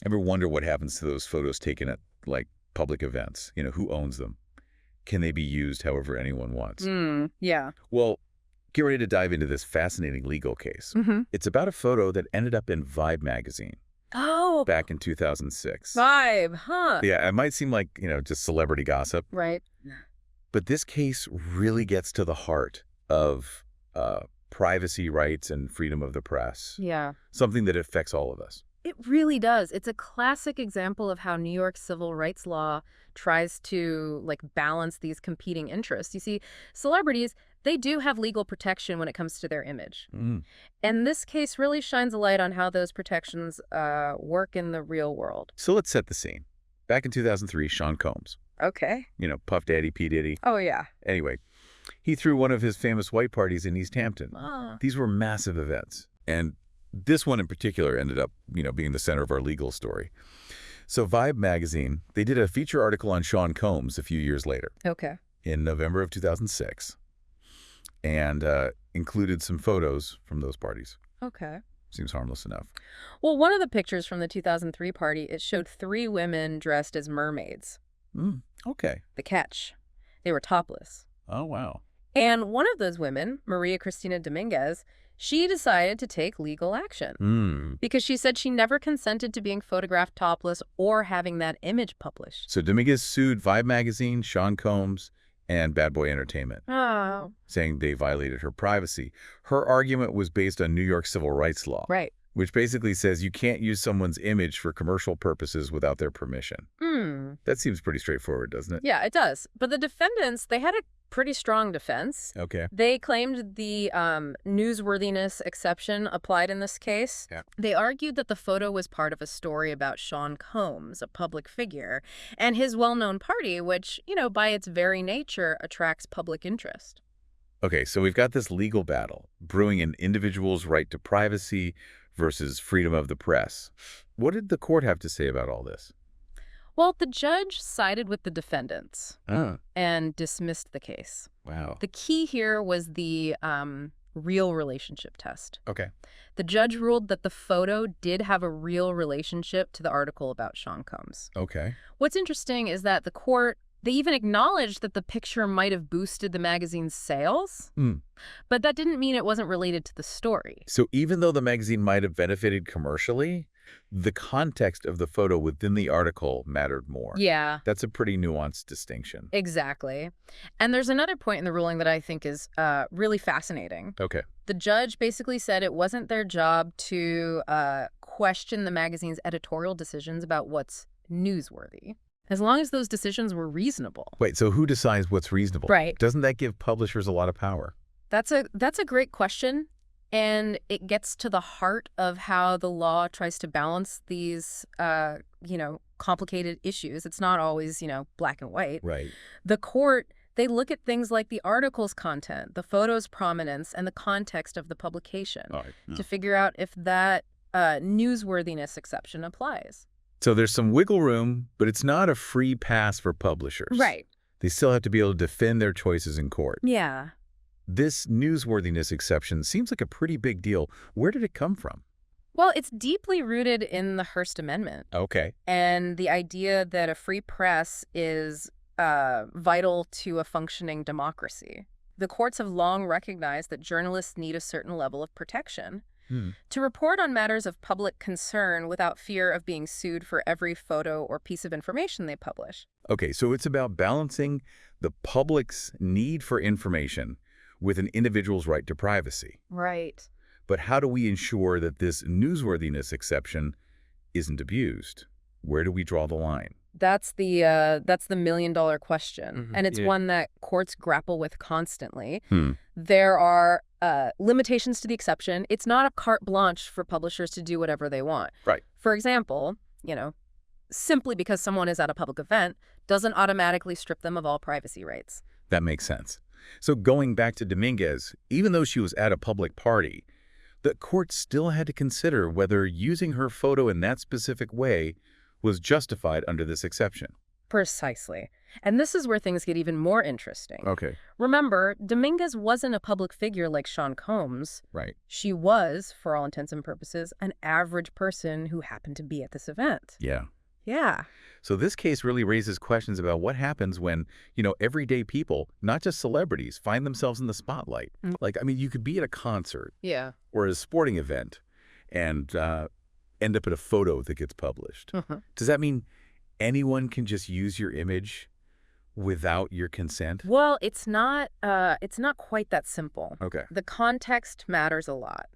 Ever wonder what happens to those photos taken at, like, public events? Who owns them? Can they be used however anyone wants? Yeah. Well, get ready to dive into this fascinating legal case. It's about a photo that ended up in Vibe magazine Oh, back in 2006. Vibe, huh? Yeah, it might seem like, just celebrity gossip, Right. but this case really gets to the heart of privacy rights and freedom of the press, Yeah. something that affects all of us. It really does. It's a classic example of how New York civil rights law tries to balance these competing interests. You see, celebrities, they do have legal protection when it comes to their image. And this case really shines a light on how those protections work in the real world. So let's set the scene. Back in 2003, Sean Combs, Okay. Puff Daddy, P. Diddy. Oh, yeah. Anyway, he threw one of his famous white parties in East Hampton. Ah. These were massive events. And this one in particular ended up, being the center of our legal story. So Vibe magazine, they did a feature article on Sean Combs a few years later. Okay. In November of 2006. And included some photos from those parties. Okay. Seems harmless enough. Well, one of the pictures from the 2003 party, it showed 3 women dressed as mermaids. Okay. The catch, they were topless. Oh, wow. And one of those women, Maria Kristina Dominguez, she decided to take legal action because she said she never consented to being photographed topless or having that image published. So Dominguez sued Vibe magazine, Sean Combs, and Bad Boy Entertainment, Oh. saying they violated her privacy. Her argument was based on New York civil rights law, Right. which basically says you can't use someone's image for commercial purposes without their permission. That seems pretty straightforward, doesn't it? Yeah, it does. But the defendants, they had a pretty strong defense. Okay. They claimed the newsworthiness exception applied in this case. Yeah. They argued that the photo was part of a story about Sean Combs, a public figure, and his well-known party, which, by its very nature, attracts public interest. Okay, so we've got this legal battle brewing an individual's right to privacy versus freedom of the press. What did the court have to say about all this? Well, the judge sided with the defendants Oh, and dismissed the case. wow. The key here was the real relationship test. Okay. The judge ruled that the photo did have a real relationship to the article about Sean Combs. Okay. What's interesting is that the court, they even acknowledged that the picture might have boosted the magazine's sales, but that didn't mean it wasn't related to the story. So even though the magazine might have benefited commercially, the context of the photo within the article mattered more. Yeah, That's a pretty nuanced distinction. exactly. And there's another point in the ruling that I think is really fascinating. Okay. The judge basically said it wasn't their job to question the magazine's editorial decisions about what's newsworthy, as long as those decisions were reasonable. Wait, so who decides what's reasonable? Right. Doesn't that give publishers a lot of power? That's a great question, and it gets to the heart of how the law tries to balance these, complicated issues. It's not always, black and white. Right. The court, they look at things like the article's content, the photo's prominence, and the context of the publication All right. to figure out if that newsworthiness exception applies. So there's some wiggle room, but it's not a free pass for publishers. Right. They still have to be able to defend their choices in court. Yeah. This newsworthiness exception seems like a pretty big deal. Where did it come from? Well, it's deeply rooted in the Hearst Amendment Okay. and the idea that a free press is vital to a functioning democracy. The courts have long recognized that journalists need a certain level of protection to report on matters of public concern without fear of being sued for every photo or piece of information they publish. Okay, so it's about balancing the public's need for information with an individual's right to privacy. Right. But how do we ensure that this newsworthiness exception isn't abused? Where do we draw the line? That's the million-dollar question, and it's one that courts grapple with constantly. There are limitations to the exception. It's not a carte blanche for publishers to do whatever they want. Right. For example, simply because someone is at a public event doesn't automatically strip them of all privacy rights. That makes sense. So going back to Dominguez, even though she was at a public party, the court still had to consider whether using her photo in that specific way was justified under this exception. Precisely. And this is where things get even more interesting. Okay. Remember, Dominguez wasn't a public figure like Sean Combs. Right. She was, for all intents and purposes, an average person who happened to be at this event. Yeah. Yeah. So this case really raises questions about what happens when, everyday people, not just celebrities, find themselves in the spotlight. Like, I mean, you could be at a concert Yeah. or a sporting event and end up in a photo that gets published. Does that mean anyone can just use your image without your consent? Well, it's not quite that simple. Okay. The context matters a lot.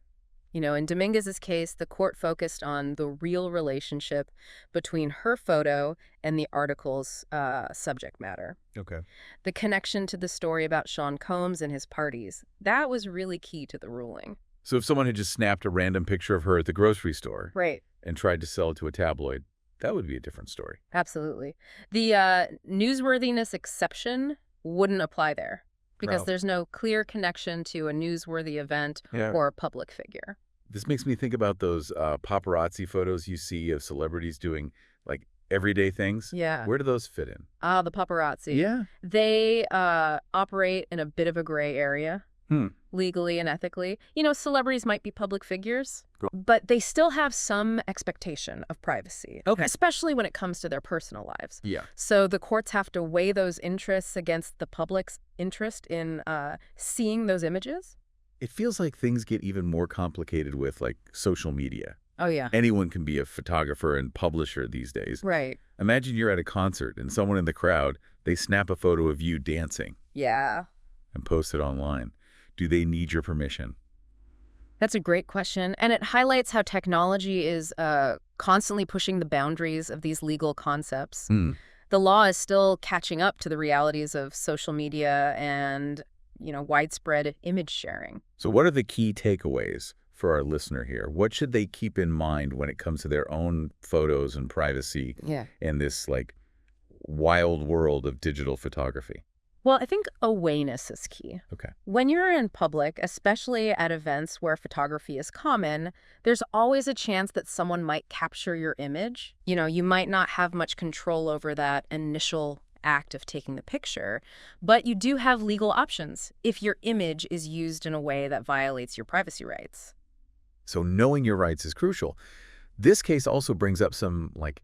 In Dominguez's case, the court focused on the real relationship between her photo and the article's subject matter. Okay. The connection to the story about Sean Combs and his parties, that was really key to the ruling. So if someone had just snapped a random picture of her at the grocery store Right. and tried to sell it to a tabloid, that would be a different story. Absolutely. The newsworthiness exception wouldn't apply there because No. there's no clear connection to a newsworthy event Yeah. or a public figure. This makes me think about those paparazzi photos you see of celebrities doing, like, everyday things. Yeah. Where do those fit in? The paparazzi. Yeah. They operate in a bit of a gray area, legally and ethically. Celebrities might be public figures, but they still have some expectation of privacy, Okay. especially when it comes to their personal lives. Yeah. So the courts have to weigh those interests against the public's interest in seeing those images. It feels like things get even more complicated with, like, social media. Oh, yeah. Anyone can be a photographer and publisher these days. Right. Imagine you're at a concert and someone in the crowd, they snap a photo of you dancing Yeah. and post it online. Do they need your permission? That's a great question. And it highlights how technology is constantly pushing the boundaries of these legal concepts. The law is still catching up to the realities of social media and, widespread image sharing. So what are the key takeaways for our listener here? What should they keep in mind when it comes to their own photos and privacy in this, like, wild world of digital photography? Well, I think awareness is key. Okay. When you're in public, especially at events where photography is common, there's always a chance that someone might capture your image. You might not have much control over that initial act of taking the picture, but you do have legal options if your image is used in a way that violates your privacy rights. So knowing your rights is crucial. This case also brings up some, like,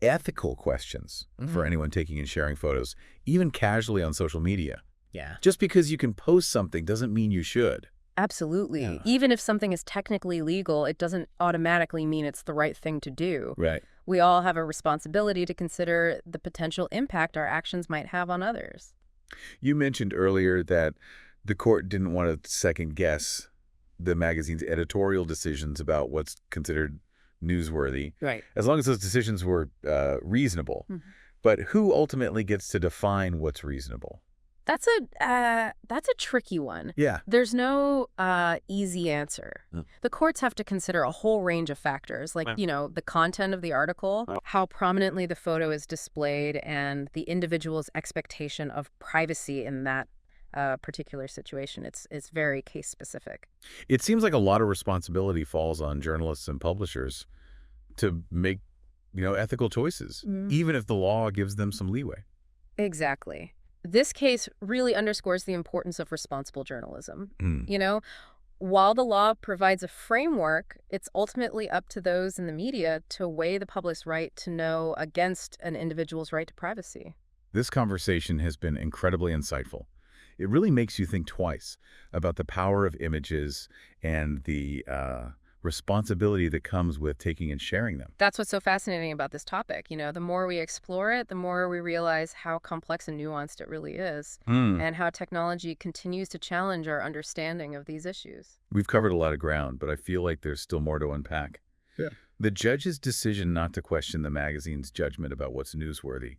ethical questions for anyone taking and sharing photos, even casually on social media. Yeah. Just because you can post something doesn't mean you should. Absolutely. Yeah. Even if something is technically legal, it doesn't automatically mean it's the right thing to do. Right. We all have a responsibility to consider the potential impact our actions might have on others. You mentioned earlier that the court didn't want to second guess the magazine's editorial decisions about what's considered newsworthy, Right. as long as those decisions were reasonable. But who ultimately gets to define what's reasonable? That's a tricky one. Yeah. There's no easy answer. The courts have to consider a whole range of factors, like, the content of the article, how prominently the photo is displayed, and the individual's expectation of privacy in that particular situation. It's very case specific. It seems like a lot of responsibility falls on journalists and publishers to make, ethical choices, even if the law gives them some leeway. Exactly. This case really underscores the importance of responsible journalism. While the law provides a framework, it's ultimately up to those in the media to weigh the public's right to know against an individual's right to privacy. This conversation has been incredibly insightful. It really makes you think twice about the power of images and the responsibility that comes with taking and sharing them. That's what's so fascinating about this topic. The more we explore it, the more we realize how complex and nuanced it really is, and how technology continues to challenge our understanding of these issues. We've covered a lot of ground, but I feel like there's still more to unpack. Yeah. The judge's decision not to question the magazine's judgment about what's newsworthy,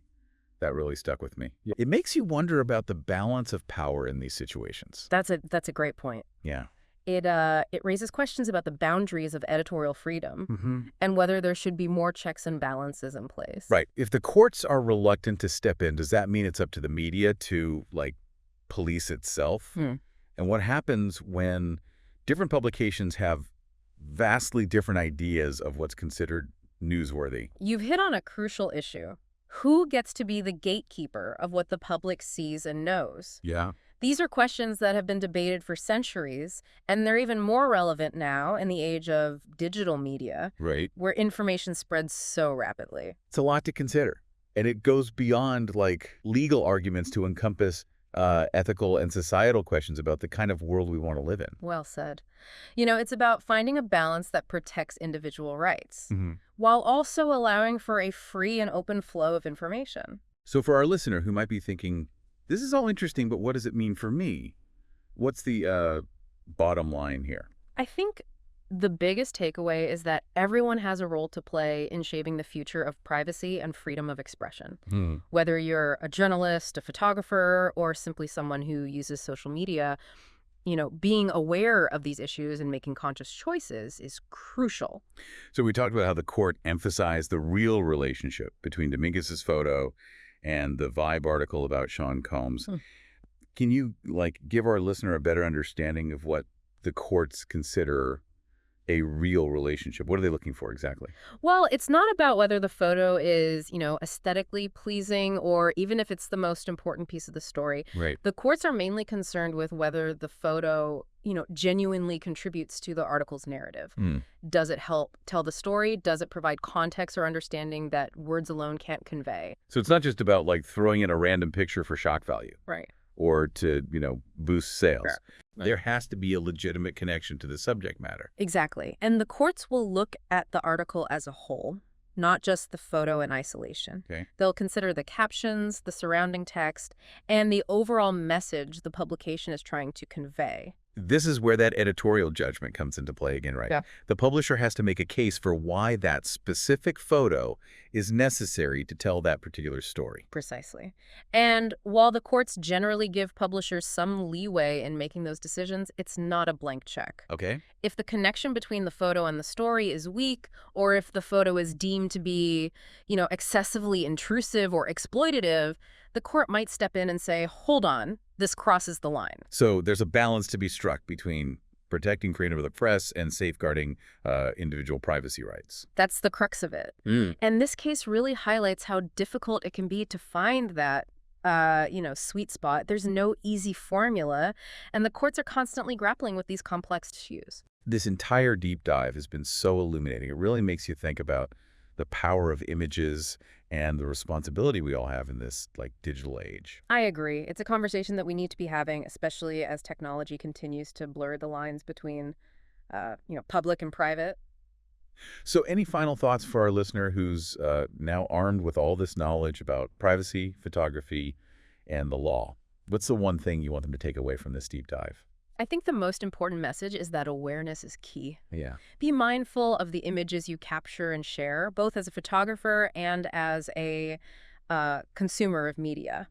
that really stuck with me. Yeah. It makes you wonder about the balance of power in these situations. That's a great point. Yeah. It raises questions about the boundaries of editorial freedom and whether there should be more checks and balances in place. Right. If the courts are reluctant to step in, does that mean it's up to the media to, like, police itself? And what happens when different publications have vastly different ideas of what's considered newsworthy? You've hit on a crucial issue. Who gets to be the gatekeeper of what the public sees and knows? Yeah. These are questions that have been debated for centuries, and they're even more relevant now in the age of digital media, Right. where information spreads so rapidly. It's a lot to consider. And it goes beyond like legal arguments to encompass ethical and societal questions about the kind of world we want to live in. Well said. It's about finding a balance that protects individual rights, Mm-hmm. while also allowing for a free and open flow of information. So for our listener who might be thinking, this is all interesting, but what does it mean for me? What's the bottom line here? I think the biggest takeaway is that everyone has a role to play in shaping the future of privacy and freedom of expression. Whether you're a journalist, a photographer, or simply someone who uses social media, being aware of these issues and making conscious choices is crucial. So we talked about how the court emphasized the real relationship between Dominguez's photo and the Vibe article about Sean Combs. Can you give our listener a better understanding of what the courts consider a real relationship? What are they looking for exactly? Well, it's not about whether the photo is, aesthetically pleasing or even if it's the most important piece of the story. Right. The courts are mainly concerned with whether the photo, genuinely contributes to the article's narrative. Does it help tell the story? Does it provide context or understanding that words alone can't convey? So it's not just about throwing in a random picture for shock value. Right. Or to, boost sales. Sure. Right. There has to be a legitimate connection to the subject matter. Exactly. And the courts will look at the article as a whole, not just the photo in isolation. Okay. They'll consider the captions, the surrounding text, and the overall message the publication is trying to convey. This is where that editorial judgment comes into play again, right? Yeah. The publisher has to make a case for why that specific photo is necessary to tell that particular story. Precisely. And while the courts generally give publishers some leeway in making those decisions, it's not a blank check. Okay. If the connection between the photo and the story is weak, or if the photo is deemed to be, excessively intrusive or exploitative, the court might step in and say, hold on, this crosses the line. So there's a balance to be struck between protecting freedom of the press and safeguarding individual privacy rights. That's the crux of it. And this case really highlights how difficult it can be to find that sweet spot. There's no easy formula, and the courts are constantly grappling with these complex issues. This entire deep dive has been so illuminating. It really makes you think about the power of images and the responsibility we all have in this digital age. I agree. It's a conversation that we need to be having, especially as technology continues to blur the lines between, public and private. So any final thoughts for our listener who's now armed with all this knowledge about privacy, photography, and the law? What's the one thing you want them to take away from this deep dive? I think the most important message is that awareness is key. Yeah. Be mindful of the images you capture and share, both as a photographer and as a consumer of media.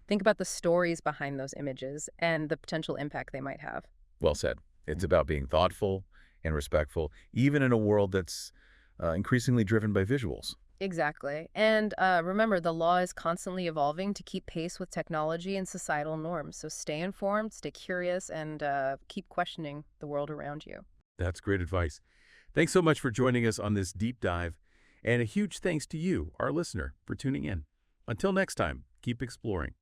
Think about the stories behind those images and the potential impact they might have. Well said. It's about being thoughtful and respectful, even in a world that's increasingly driven by visuals. Exactly. And remember, the law is constantly evolving to keep pace with technology and societal norms. So stay informed, stay curious, and keep questioning the world around you. That's great advice. Thanks so much for joining us on this deep dive. And a huge thanks to you, our listener, for tuning in. Until next time, keep exploring.